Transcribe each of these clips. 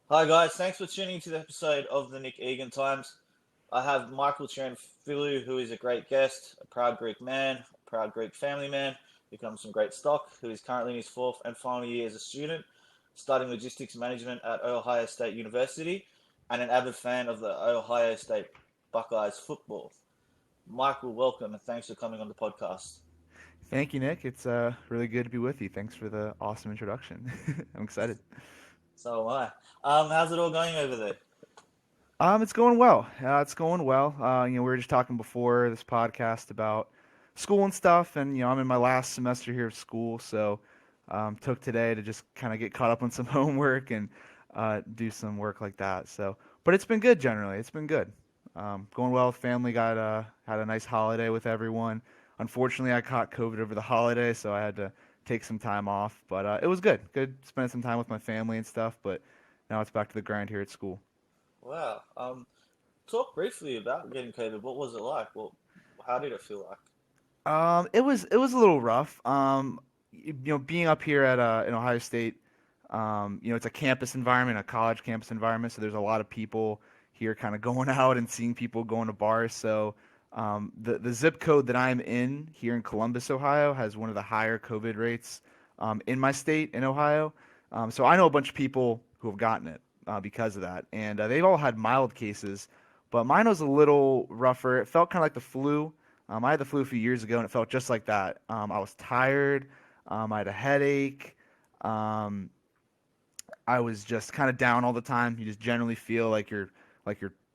Hi guys, thanks for tuning to the episode of the Nick Egan Times. I have Michael Triantafilou, who is a great guest, a proud Greek man, a proud Greek family man, who comes from great stock, who is currently in his fourth and final year as a student, studying logistics management at Ohio State University, and an avid fan of the Ohio State Buckeyes football. Michael, welcome and thanks for coming on the podcast. Thank you, Nick. It's really good to be with you. Thanks for the awesome introduction. I'm excited. So am how's it all going over there? It's going well. It's going well. We were just talking before this podcast about school and stuff, and I'm in my last semester here of school, so took today to just kind of get caught up on some homework and do some work like that. So, but it's been good generally. It's been good. Going well with family. Got had a nice holiday with everyone. Unfortunately, I caught COVID over the holiday, so I had to take some time off. But it was good. Good spending some time with my family and stuff. But now it's back to the grind here at school. Wow. Talk briefly about getting COVID. What was it like? How did it feel like? It was a little rough. Being up here at in Ohio State, it's a campus environment, a college campus environment, so there's a lot of people here kind of going out and seeing people going to bars. So, the zip code that I'm in here in Columbus, Ohio, has one of the higher COVID rates in my state in Ohio. So I know a bunch of people who have gotten it because of that, and they've all had mild cases, but mine was a little rougher. It felt kind of like the flu. I had the flu a few years ago, and it felt just like that. I was tired. I had a headache. Um, I was just kind of down all the time. You just generally feel like you're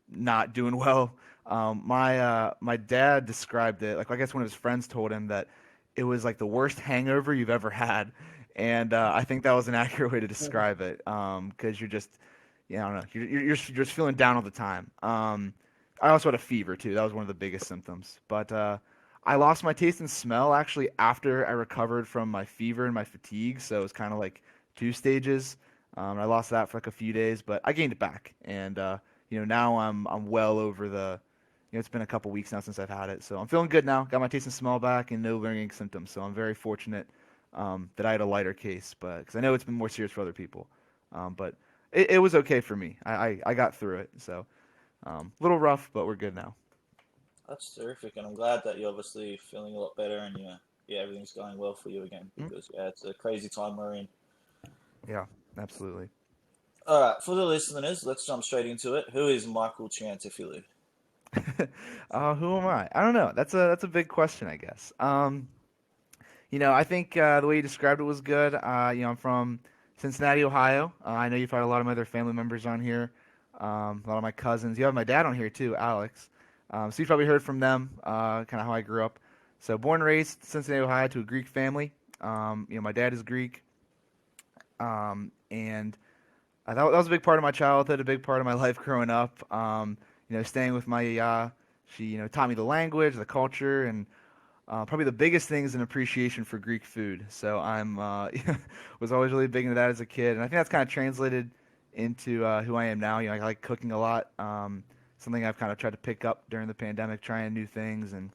not doing well. My dad described it like I guess one of his friends told him that it was like the worst hangover you've ever had, and I think that was an accurate way to describe it. Because you're just yeah, I don't know, you're just feeling down all the time. I also had a fever too. That was one of the biggest symptoms. But I lost my taste and smell actually after I recovered from my fever and my fatigue. So it was kind of like two stages. I lost that for like a few days, but I gained it back, and now I'm well over the. It's been a couple weeks now since I've had it, so I'm feeling good now. Got my taste and smell back, and no lingering symptoms. So I'm very fortunate that I had a lighter case, but because I know it's been more serious for other people, but it was okay for me. I got through it, so a little rough, but we're good now. That's terrific, and I'm glad that you're obviously feeling a lot better and yeah, everything's going well for you again Mm, because yeah, it's a crazy time we're in. yeah, absolutely. All right, for the listeners, let's jump straight into it. Who is Michael Triantafilou? Who am I? I don't know. That's a big question, I guess. I think the way you described it was good. I'm from Cincinnati, Ohio. I know you've had a lot of my other family members on here, a lot of my cousins. You have my dad on here too, Alex. So you've probably heard from them, kind of how I grew up. So born and raised Cincinnati, Ohio, to a Greek family. My dad is Greek, and that was a big part of my childhood, a big part of my life growing up. Staying with my she taught me the language, the culture, and probably the biggest thing is an appreciation for Greek food. So I'm was always really big into that as a kid, and I think that's kind of translated into who I am now. I like cooking a lot. Something I've kind of tried to pick up during the pandemic, trying new things and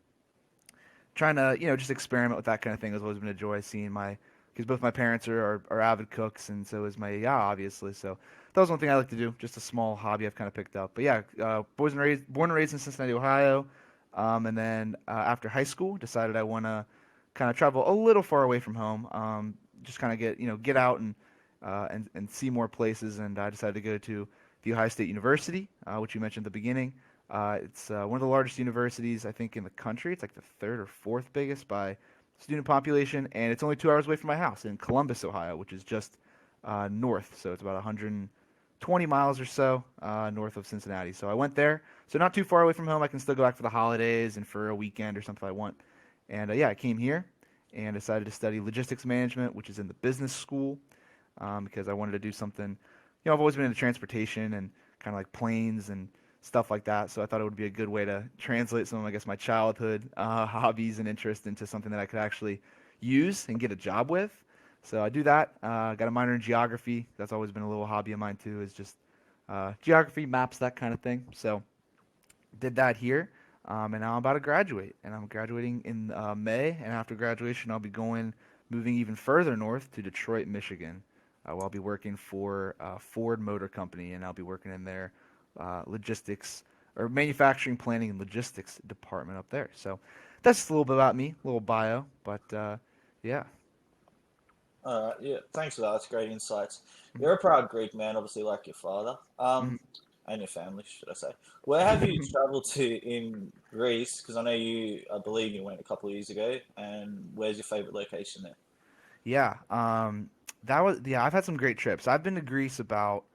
trying to just experiment with that kind of thing has always been a joy. Seeing my because both my parents are avid cooks, and so is my obviously. So that was one thing I like to do, just a small hobby I've kind of picked up. But yeah, born and raised in Cincinnati, Ohio, and then after high school, decided I want to kind of travel a little far away from home, just kind of get out and see more places, and I decided to go to the Ohio State University, which you mentioned at the beginning. It's one of the largest universities, I think, in the country. It's like the third or fourth biggest by student population, and it's only 2 hours away from my house in Columbus, Ohio, which is just north. So it's about 120 miles or so north of Cincinnati. So I went there. So not too far away from home. I can still go back for the holidays and for a weekend or something I want. And yeah, I came here and decided to study logistics management, which is in the business school, because I wanted to do something. I've always been into transportation and kind of like planes and stuff like that. So I thought it would be a good way to translate some of, I guess, my childhood hobbies and interest into something that I could actually use and get a job with. So I do that. Got a minor in geography. That's always been a little hobby of mine too. Is just geography, maps, that kind of thing. So did that here, and now I'm about to graduate. And I'm graduating in May. And after graduation, I'll be moving even further north to Detroit, Michigan. I'll be working for Ford Motor Company, and I'll be working in their logistics or manufacturing planning and logistics department up there. So that's just a little bit about me, a little bio, but yeah. All right, yeah, thanks for that. That's great insights. Mhm. You're a proud Greek man, obviously, like your father, Mhm. and your family, should I say. Where have you traveled to in Greece? Because I know you, I believe you went a couple of years ago, and where's your favorite location there? Yeah, that was yeah. I've had some great trips. I've been to Greece about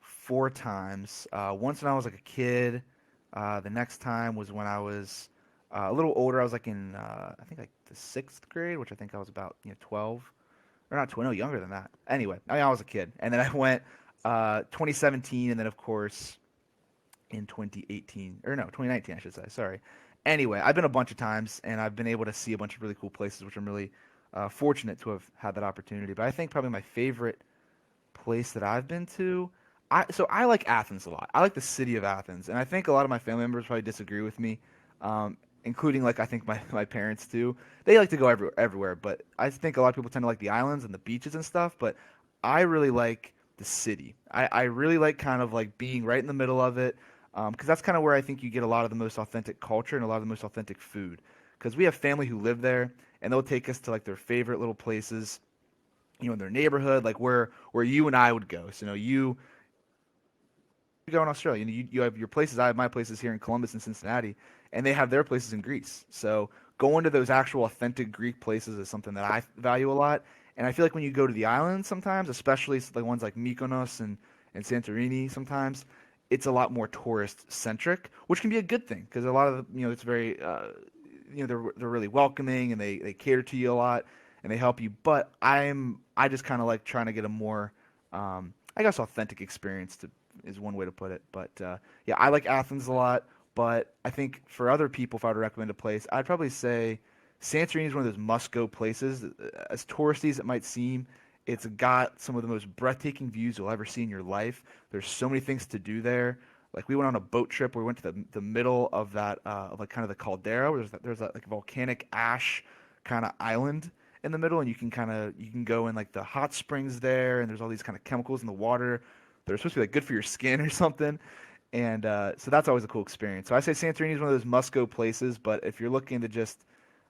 4 times. Once when I was like a kid. The next time was when I was a little older. I was like in I think like the sixth grade, which I think I was about 12 or not 12, no younger than that. Anyway, I was a kid, and then I went 2017, and then of course in 2018 or no 2019 I should say. Sorry. Anyway, I've been a bunch of times, and I've been able to see a bunch of really cool places, which I'm really fortunate to have had that opportunity. But I think probably my favorite place that I've been to. I like Athens a lot. I like the city of Athens, and I think a lot of my family members probably disagree with me, including like I think my parents too. They like to go everywhere, but I think a lot of people tend to like the islands and the beaches and stuff. But I really like the city. I really like kind of like being right in the middle of it, because that's kind of where I think you get a lot of the most authentic culture and a lot of the most authentic food. Because we have family who live there, and they'll take us to like their favorite little places, in their neighborhood, like where you and I would go. So you go in Australia, you have your places. I have my places here in Columbus and Cincinnati, and they have their places in Greece. So going to those actual authentic Greek places is something that I value a lot. And I feel like when you go to the islands sometimes, especially the ones like Mykonos and Santorini, sometimes it's a lot more tourist centric, which can be a good thing because a lot of it's very they're really welcoming, and they cater to you a lot, and they help you. But I just kind of like trying to get a more I guess authentic experience to is one way to put it. But yeah, I like Athens a lot. But I think for other people, if I were to recommend a place, I'd probably say Santorini is one of those must-go places. As touristy as it might seem, it's got some of the most breathtaking views you'll ever see in your life. There's so many things to do there. Like we went on a boat trip where we went to the middle of that of like kind of the caldera, where there's that like volcanic ash kind of island in the middle, and you can go in like the hot springs there, and there's all these kind of chemicals in the water that are supposed to be like good for your skin or something. And so that's always a cool experience. So I say Santorini is one of those must-go places. But if you're looking to just,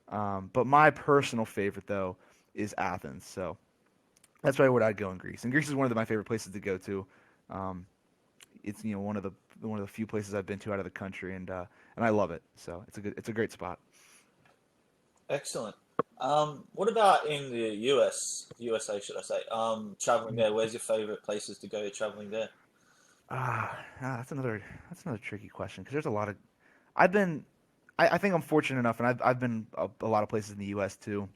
but my personal favorite though is Athens. So that's probably what I'd go in Greece. And Greece is one of my favorite places to go to. Um, it's one of the few places I've been to out of the country, and I love it. So it's a great spot. Excellent. What about in the USA, should I say? Traveling there, where's your favorite places to go traveling there? That's another tricky question because there's a lot of I've been I think I'm fortunate enough, and I've been a lot of places in the U.S. too.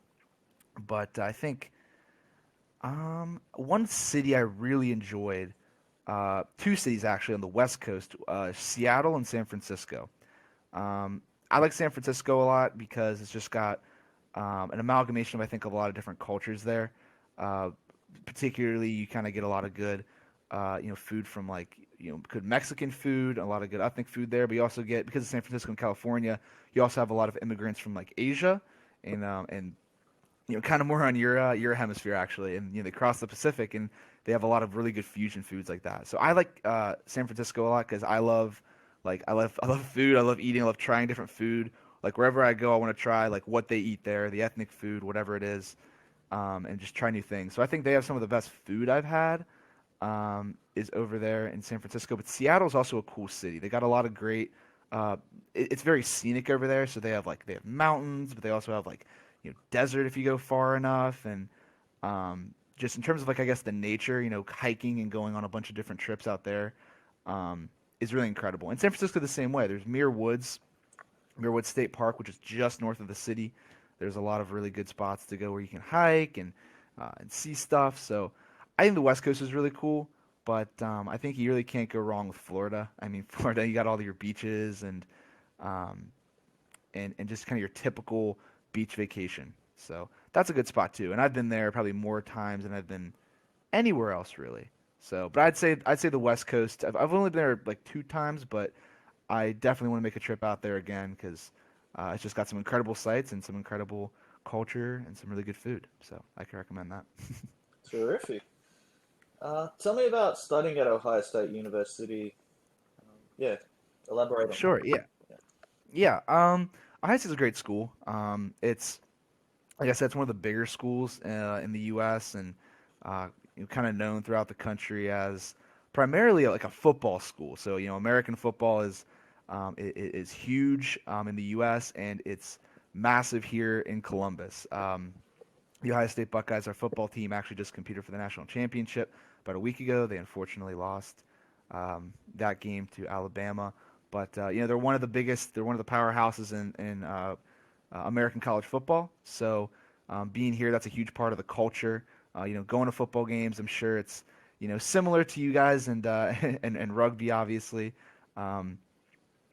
But I think one city I really enjoyed, two cities actually on the West Coast, Seattle and San Francisco. I like San Francisco a lot because it's just got an amalgamation of I think of a lot of different cultures there. Uh, Particularly, you kind of get a lot of good, food from like good Mexican food, a lot of good ethnic food there. But you also get because of San Francisco and California, you also have a lot of immigrants from like Asia and kind of more on your hemisphere actually, and they cross the Pacific, and they have a lot of really good fusion foods like that. So I like San Francisco a lot because I love food. I love eating. I love trying different food. Like wherever I go, I want to try like what they eat there, the ethnic food, whatever it is, and just try new things. So I think they have some of the best food I've had is over there in San Francisco. But Seattle's also a cool city. They got a lot of great. It's very scenic over there. So they have mountains, but they also have like desert if you go far enough, and just in terms of like I guess the nature, hiking and going on a bunch of different trips out there is really incredible. In San Francisco, the same way. There's Muir Woods State Park, which is just north of the city. There's a lot of really good spots to go where you can hike and see stuff. So I think the West Coast is really cool, but I think you really can't go wrong with Florida. I mean, Florida, you got all your beaches um, and just kind of your typical beach vacation. So that's a good spot too. And I've been there probably more times than I've been anywhere else really. So, but I'd say the West Coast. I've only been there like 2 times, but I definitely want to make a trip out there again because it's just got some incredible sights and some incredible culture and some really good food. So I can recommend that. Terrific. Tell me about studying at Ohio State University. Yeah, elaborate on that. Sure. Yeah. Yeah. Ohio State's a great school. It's like I said, it's one of the bigger schools in the U.S. and kind of known throughout the country as primarily like a football school. So American football is huge in the U.S. and it's massive here in Columbus. The Ohio State Buckeyes, our football team, actually just competed for the national championship about a week ago. They unfortunately lost that game to Alabama, but they're one of the biggest. They're one of the powerhouses in American college football. So being here, that's a huge part of the culture. Going to football games, I'm sure it's similar to you guys and and rugby, obviously, um,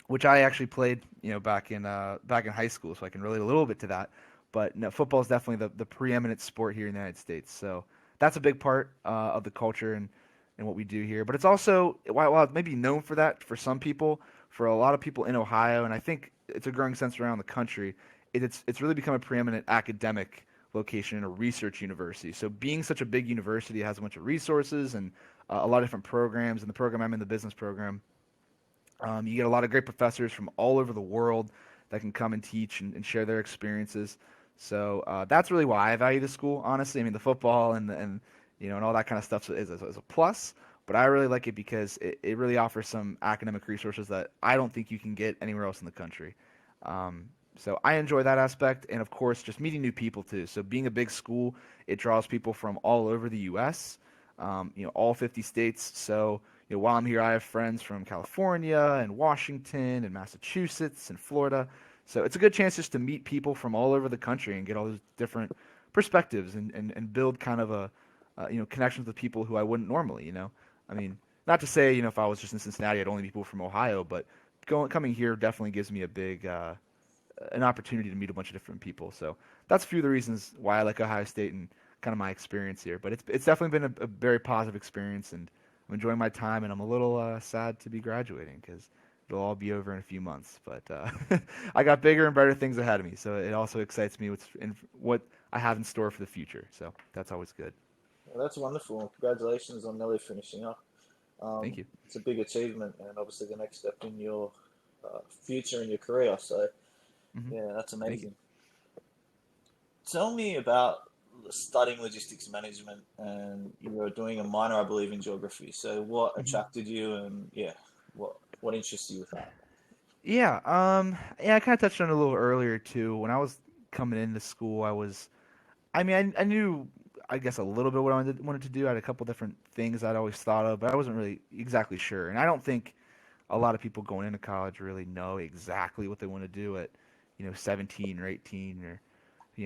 which I actually played back in high school, so I can relate a little bit to that. But no, football is definitely the preeminent sport here in the United States. So that's a big part of the culture and what we do here. But it's also while it may be known for that for some people, for a lot of people in Ohio, and I think it's a growing sense around the country. It's really become a preeminent academic location and a research university. So being such a big university, it has a bunch of resources and a lot of different programs. And the program I'm in, the business program, you get a lot of great professors from all over the world that can come and teach and share their experiences. So that's really why I value the school. Honestly, I mean the football and all that kind of stuff is a plus. But I really like it because it really offers some academic resources that I don't think you can get anywhere else in the country. Um, so I enjoy that aspect, and of course, just meeting new people too. So being a big school, it draws people from all over the U.S. All 50 states. So while I'm here, I have friends from California and Washington and Massachusetts and Florida. So it's a good chance just to meet people from all over the country and get all those different perspectives and build kind of connections with people who I wouldn't normally. I mean, not to say, if I was just in Cincinnati, I'd only meet people from Ohio, but coming here definitely gives me an opportunity to meet a bunch of different people. So that's a few of the reasons why I like Ohio State and kind of my experience here. But it's definitely been a very positive experience, and I'm enjoying my time. And I'm a little sad to be graduating because it'll all be over in a few months. But I got bigger and better things ahead of me, so it also excites me what I have in store for the future. So that's always good. Well, that's wonderful. Congratulations on nearly finishing up. Thank you. It's a big achievement and obviously the next step in your future in your career. So, Hmm. yeah, that's Thank you. amazing. Tell me about studying logistics management, and you were doing a minor, I believe, in geography. So, what Hmm. attracted you, and yeah, what interests you with that? Yeah. I kind of touched on it a little earlier too. When I was coming into school, I mean, I knew, I guess, a little bit what I wanted to do. I had a couple different things I'd always thought of, but I wasn't really exactly sure. And I don't think a lot of people going into college really know exactly what they want to do at, 17 or 18 or,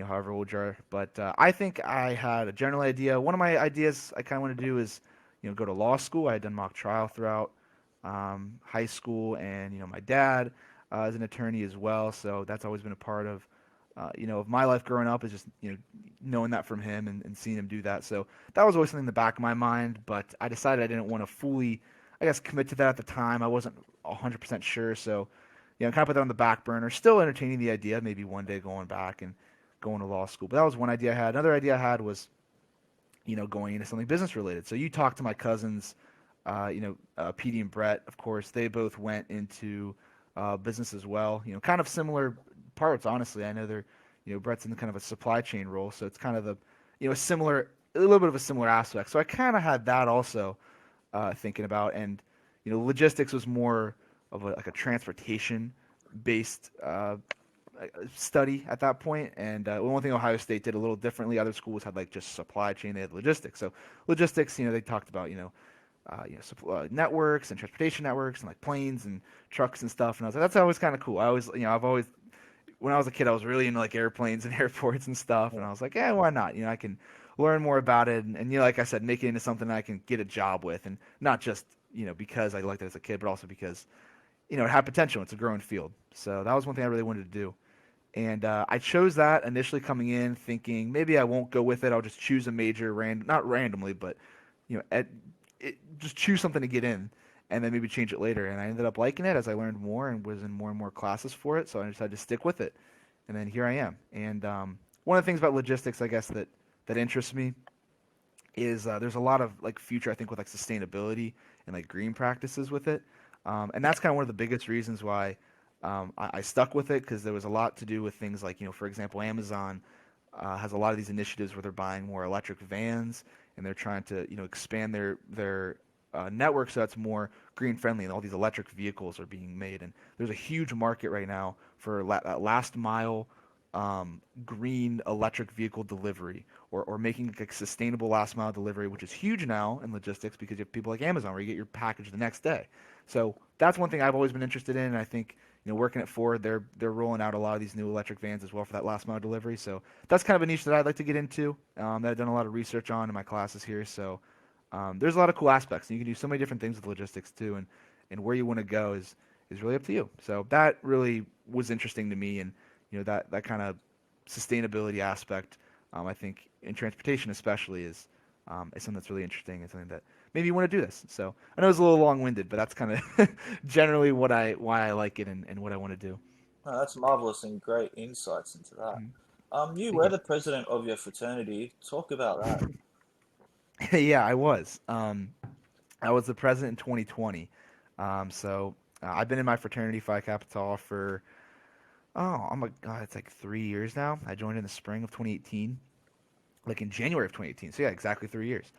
however old you are. But I think I had a general idea. One of my ideas I kind of want to do is, go to law school. I had done mock trial throughout high school, and, my dad is an attorney as well. So that's always been a part of my life growing up is just knowing that from him and seeing him do that. So that was always something in the back of my mind. But I decided I didn't want to fully, I guess, commit to that at the time. I wasn't 100% sure. So kind of put that on the back burner. Still entertaining the idea, maybe one day going back and going to law school. But that was one idea I had. Another idea I had was going into something business related. So you talk to my cousins, Petey and Brett. Of course, they both went into business as well. Kind of similar parts, honestly. I know Brett's in kind of a supply chain role, so it's kind of a little bit of a similar aspect. So I kind of had that also thinking about, and logistics was more of like a transportation based study at that point. And one thing Ohio State did a little differently, other schools had like just supply chain, they had logistics. So logistics, they talked about networks and transportation networks and like planes and trucks and stuff. And I was like, that's always kind of cool. I've always when I was a kid, I was really into like airplanes and airports and stuff. And I was like, yeah, why not? I can learn more about it and like I said, make it into something I can get a job with, and not just because I liked it as a kid, but also because it had potential. It's a growing field. So that was one thing I really wanted to do. And I chose that initially coming in, thinking maybe I won't go with it. I'll just choose a major, not randomly, but just choose something to get in, and then maybe change it later. And I ended up liking it as I learned more and was in more and more classes for it. So I decided to stick with it, and then here I am. And one of the things about logistics, I guess that interests me is there's a lot of like future I think with like sustainability and like green practices with it, and that's kind of one of the biggest reasons why I stuck with it because there was a lot to do with things like for example Amazon has a lot of these initiatives where they're buying more electric vans and they're trying to expand their network so that's more green friendly and all these electric vehicles are being made and there's a huge market right now for last mile green electric vehicle delivery or making like a sustainable last mile delivery, which is huge now in logistics because you have people like Amazon where you get your package the next day. So that's one thing I've always been interested in. And I think working at Ford, they're rolling out a lot of these new electric vans as well for that last mile delivery. So that's kind of a niche that I'd like to get into. That I've done a lot of research on in my classes here. So there's a lot of cool aspects. And you can do so many different things with logistics too. And where you want to go is really up to you. So that really was interesting to me. And that kind of sustainability aspect, I think in transportation especially is something that's really interesting and something that maybe you want to do this. So I know it's a little long-winded, but that's kind of generally why I like it and what I want to do. No, that's marvelous and great insights into that. Mhm. You Thank were you. the president of your fraternity. Talk about that. Yeah, I was. I was the president in 2020. I've been in my fraternity Phi Kappa Tau for it's like 3 years now. I joined in the spring of 2018, like in January of 2018. So yeah, exactly 3 years.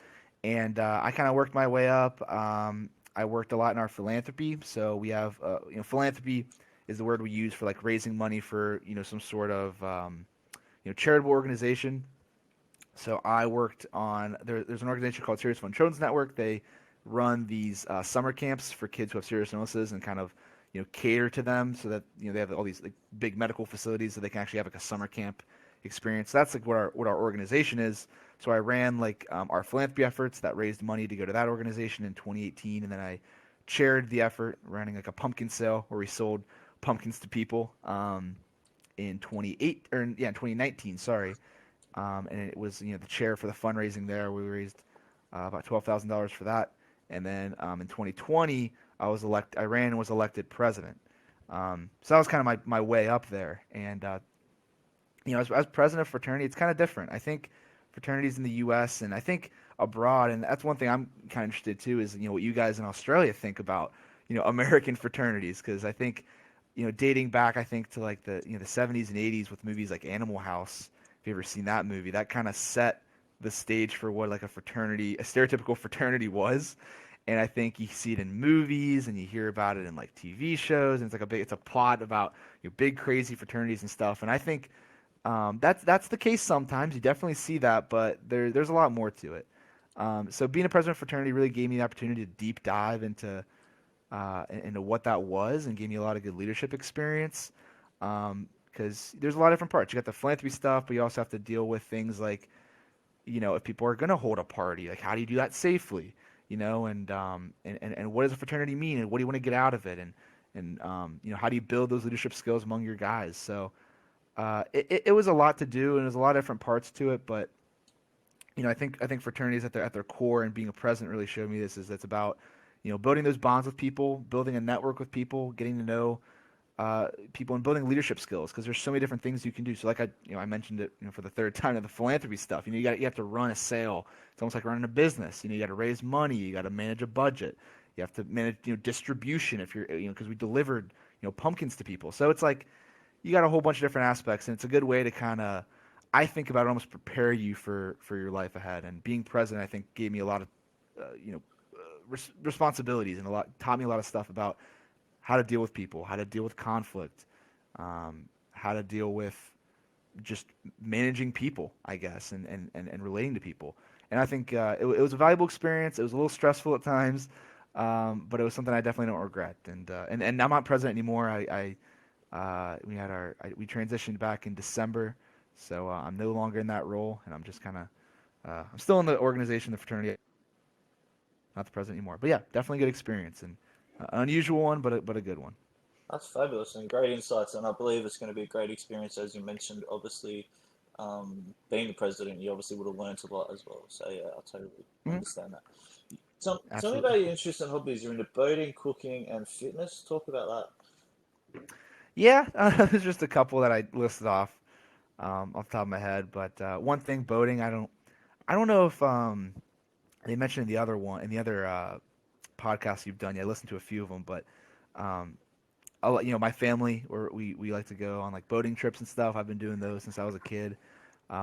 And I kind of worked my way up. I worked a lot in our philanthropy. So we have, philanthropy is the word we use for like raising money for some sort of charitable organization. So I worked on there's an organization called Serious Fun Children's Network. They run these summer camps for kids who have serious illnesses and kind of cater to them so that they have all these like big medical facilities so they can actually have like a summer camp experience. So that's like what our organization is. So I ran like our philanthropy efforts that raised money to go to that organization in 2018, and then I chaired the effort running like a pumpkin sale where we sold pumpkins to people in 2019. Sorry, and it was the chair for the fundraising there. We raised about $12,000 for that, and then in 2020 I ran and was elected president. So that was kind of my way up there, and as president of fraternity, it's kind of different. I think fraternities in the U.S. and I think abroad, and that's one thing I'm kind of interested too, is what you guys in Australia think about American fraternities, because I think dating back I think to like the 70s and 80s with movies like Animal House. If you ever seen that movie, that kind of set the stage for what like a stereotypical fraternity was. And I think you see it in movies and you hear about it in like TV shows, and it's a plot about big crazy fraternities and stuff. And I think that's the case sometimes. You definitely see that, but there's a lot more to it. So being a president of fraternity really gave me the opportunity to deep dive into what that was and gave me a lot of good leadership experience. Because there's a lot of different parts. You got the philanthropy stuff, but you also have to deal with things like if people are going to hold a party, like how do you do that safely? And what does a fraternity mean, and what do you want to get out of it, and how do you build those leadership skills among your guys? So it was a lot to do, and there's a lot of different parts to it. But I think fraternities at their core and being a president really showed me this is it's about building those bonds with people, building a network with people, getting to know people, and building leadership skills because there's so many different things you can do. So like I mentioned it for the third time, the philanthropy stuff. You have to run a sale. It's almost like running a business. You got to raise money. You got to manage a budget. You have to manage distribution if you're because we delivered pumpkins to people. So it's like you got a whole bunch of different aspects, and it's a good way to kind of, I think about it, almost prepare you for your life ahead. And being president, I think, gave me a lot of responsibilities and taught me a lot of stuff about how to deal with people, how to deal with conflict, how to deal with just managing people, I guess, and relating to people. And I think it was a valuable experience. It was a little stressful at times, but it was something I definitely don't regret. And I'm not president anymore. We transitioned back in December, so I'm no longer in that role, and I'm just kind of I'm still in the organization, the fraternity, not the president anymore. But yeah, definitely good experience and an unusual one, but a good one. That's fabulous and great insights, and I believe it's going to be a great experience, as you mentioned. Obviously, being the president, you obviously would have learnt a lot as well. So yeah, I totally Hmm. understand that. Tell me Absolutely. about your interests and hobbies. You're into boating, cooking, and fitness. Talk about Yeah, there's just a couple that I listed off the top of my head. But one thing, boating, I don't know if they mentioned in the other one, in the other podcasts you've done. Yeah, I listened to a few of them, but um, my family, or we like to go on like boating trips and stuff. I've been doing those since I was a kid.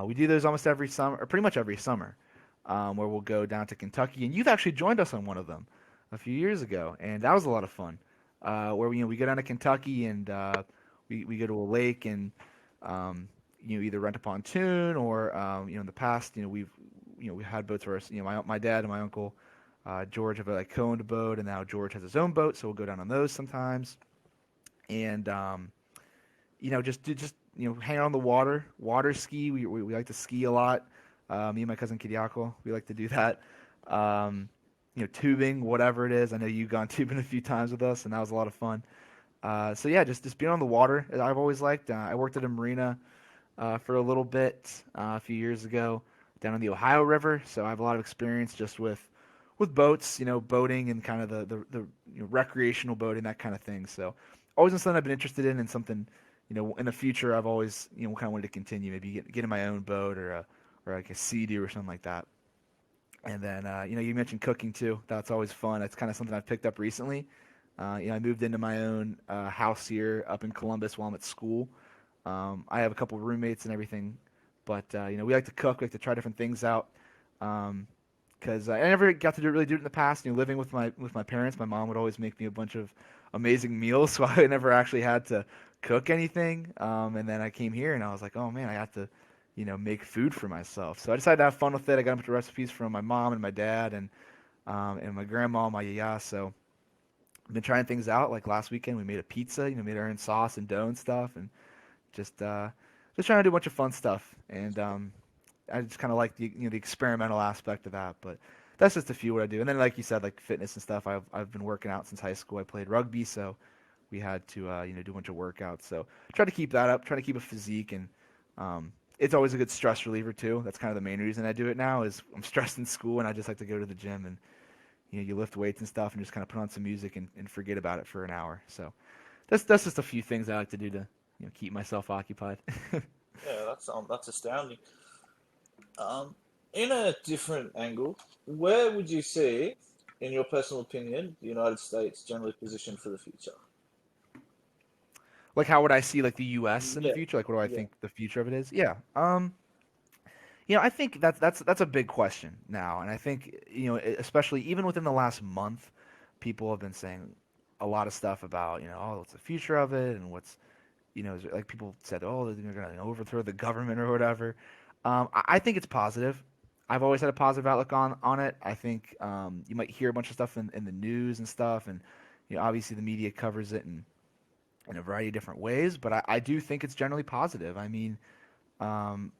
We do those almost every summer, or pretty much every summer, where we'll go down to Kentucky. And you've actually joined us on one of them a few years ago, and that was a lot of fun. Where we go down to Kentucky and we go to a lake and either rent a pontoon or in the past we had boats where my dad and my uncle George have like co-owned a boat, and now George has his own boat, so we'll go down on those sometimes. And just hang out on the water ski. We like to ski a lot. Me and my cousin Kiriako, we like to do that. Tubing, whatever it is. I know you've gone tubing a few times with us, and that was a lot of fun. So yeah, just being on the water, I've always liked. I worked at a marina for a little bit a few years ago down on the Ohio River, so I have a lot of experience just with boats, boating and kind of the recreational boating, that kind of thing. So always been something I've been interested in, and something in the future I've always kind of wanted to continue, maybe getting my own boat or like a Sea-Doo or something like that. And then you mentioned cooking too. That's always fun. That's kind of something I've picked up recently. I moved into my own house here up in Columbus while I'm at school. I have a couple of roommates and everything, but we like to cook. We like to try different things out. Because I never got to really do it in the past. Living with my parents, my mom would always make me a bunch of amazing meals, so I never actually had to cook anything. And then I came here and I was like, oh man, I have to make food for myself. So I decided to have fun with it. I got a bunch of recipes from my mom and my dad and my grandma, my yaya. So I've been trying things out. Like last weekend, we made a pizza. Made our own sauce and dough and stuff, and just just trying to do a bunch of fun stuff. And I just kind of like the experimental aspect of that. But that's just a few what I do. And then like you said, like fitness and stuff. I've been working out since high school. I played rugby, so we had to do a bunch of workouts. So try to keep that up. Try to keep a physique, and it's always a good stress reliever too. That's kind of the main reason I do it now. Is I'm stressed in school, and I just like to go to the gym and you lift weights and stuff, and just kind of put on some music and forget about it for an hour. So that's just a few things I like to do to keep myself occupied. Yeah, that's astounding. In a different angle, where would you see, in your personal opinion, the United States generally positioned for the future? Like how would I see like the U.S. in the Yeah, future? Like what do I yeah, think the future of it is? Yeah. I think that's a big question now, and I think especially even within the last month, people have been saying a lot of stuff about oh, what's the future of it, and what's is it, like people said, oh, they're going to overthrow the government or whatever. I think it's positive. I've always had a positive outlook on it. I think you might hear a bunch of stuff in the news and stuff, and obviously the media covers it in a variety of different ways, but I do think it's generally positive. I mean, um,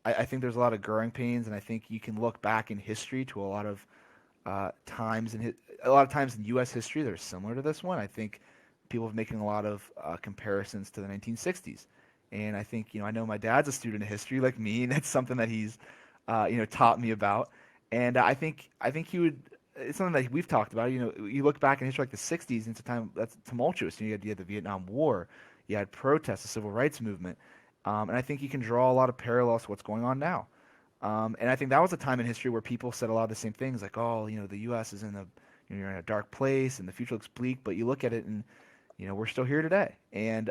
I think there's a lot of growing pains, and I think you can look back in history to a lot of times in U.S. history that are similar to this one. I think people have making a lot of comparisons to the 1960s, and I think I know my dad's a student of history like me, and that's something that he's taught me about, and I think he would. It's something that we've talked about. You look back in history like the 60s, and it's a time that's tumultuous. You had the Vietnam War, you had protests, the civil rights movement, and I think you can draw a lot of parallels to what's going on now. And I think that was a time in history where people said a lot of the same things, like, "Oh, the U.S. is in you're in a dark place, and the future looks bleak." But you look at it, and we're still here today. And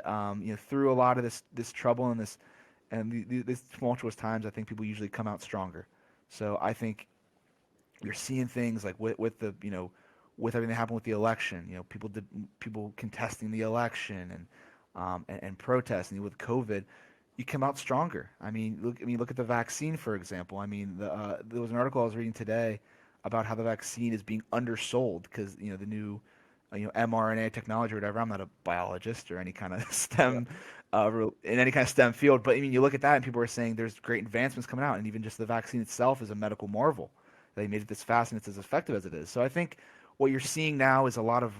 through a lot of this trouble and these tumultuous times, I think people usually come out stronger. So I think you're seeing things like with the with everything that happened with the election, people contesting the election and protesting with COVID, you come out stronger. Look at the vaccine, for example. There was an article I was reading today about how the vaccine is being undersold because the new mRNA technology or whatever. I'm not a biologist or any kind of yeah, STEM in any kind of STEM field, but you look at that and people are saying there's great advancements coming out, and even just the vaccine itself is a medical marvel. They made it this fast and it's as effective as it is. So I think what you're seeing now is a lot of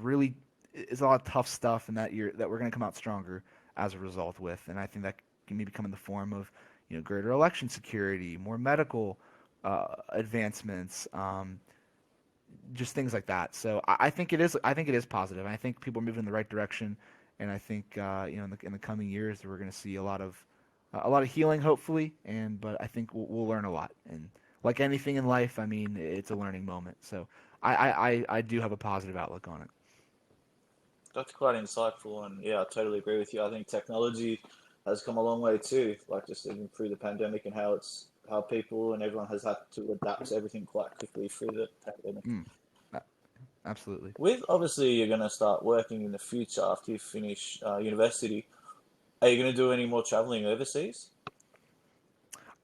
tough stuff, and that we're going to come out stronger as a result with. And I think that can maybe come in the form of greater election security, more medical advancements, just things like that. So I think it is. I think it is positive. And I think people are moving in the right direction. And I think in the coming years we're going to see a lot of healing, hopefully. But I think we'll learn a lot. And like anything in life, I mean, it's a learning moment. So I do have a positive outlook on it. That's quite insightful, and yeah, I totally agree with you. I think technology has come a long way too, like just even through the pandemic and how people and everyone has had to adapt to everything quite quickly through the pandemic. Mm, a- absolutely. With obviously you're going to start working in the future after you finish university. Are you going to do any more traveling overseas?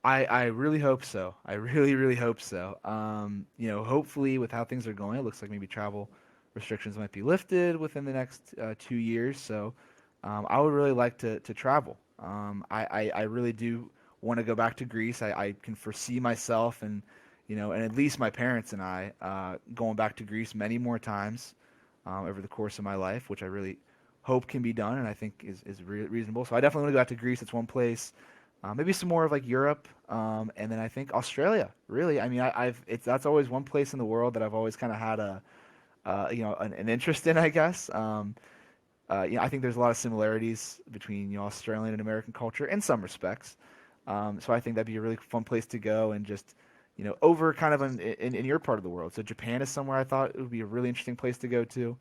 I really hope so. I really, really hope so. Hopefully, with how things are going, it looks like maybe travel restrictions might be lifted within the next 2 years. So, I would really like to travel. I really do want to go back to Greece. I can foresee myself and at least my parents and I going back to Greece many more times over the course of my life, which I really hope can be done and I think is reasonable. So, I definitely want to go back to Greece. It's one place. Maybe some more of like Europe, and then I think Australia. Really, I mean, I've it's that's always one place in the world that I've always kind of had an interest in, I guess. I think there's a lot of similarities between Australian and American culture in some respects. So I think that'd be a really fun place to go and just over kind of in your part of the world. So Japan is somewhere I thought it would be a really interesting place to go to.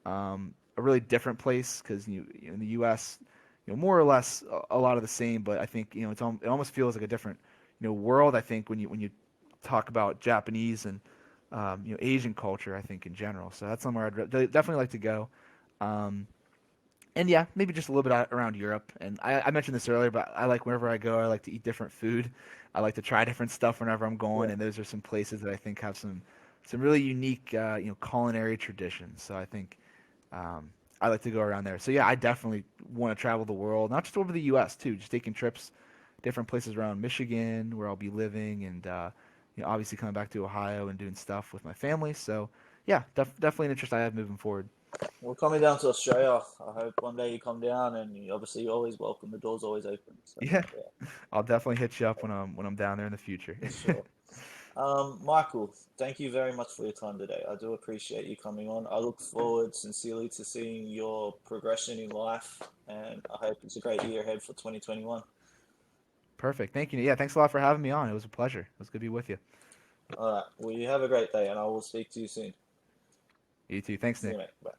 A really different place because in the U.S. More or less a lot of the same, but I think it almost feels like a different world. I think when you talk about Japanese and Asian culture, I think in general. So that's somewhere definitely like to go. Um, and yeah, maybe just a little bit around Europe. And I mentioned this earlier, but I like wherever I go, I like to eat different food. I like to try different stuff whenever I'm going, Yeah. and those are some places that I think have some really unique culinary traditions. So I think um, I like to go around there. So yeah, I definitely want to travel the world, not just over the U.S. too, just taking trips, different places around Michigan where I'll be living, and obviously coming back to Ohio and doing stuff with my family. So yeah, definitely an interest I have moving forward. Well, coming down to Australia, I hope one day you come down, and obviously you're always welcome. The door's always open. So Yeah, yeah, I'll definitely hit you up when I'm down there in the future. for sure. Michael, thank you very much for your time today. I do appreciate you coming on. I look forward sincerely to seeing your progression in life, and I hope it's a great year ahead for 2021. Perfect. Thank you. Yeah, thanks a lot for having me on. It was a pleasure. It was good to be with you. All right. Well, you have a great day, and I will speak to you soon. You too. Thanks, See you, Nick. mate. Bye.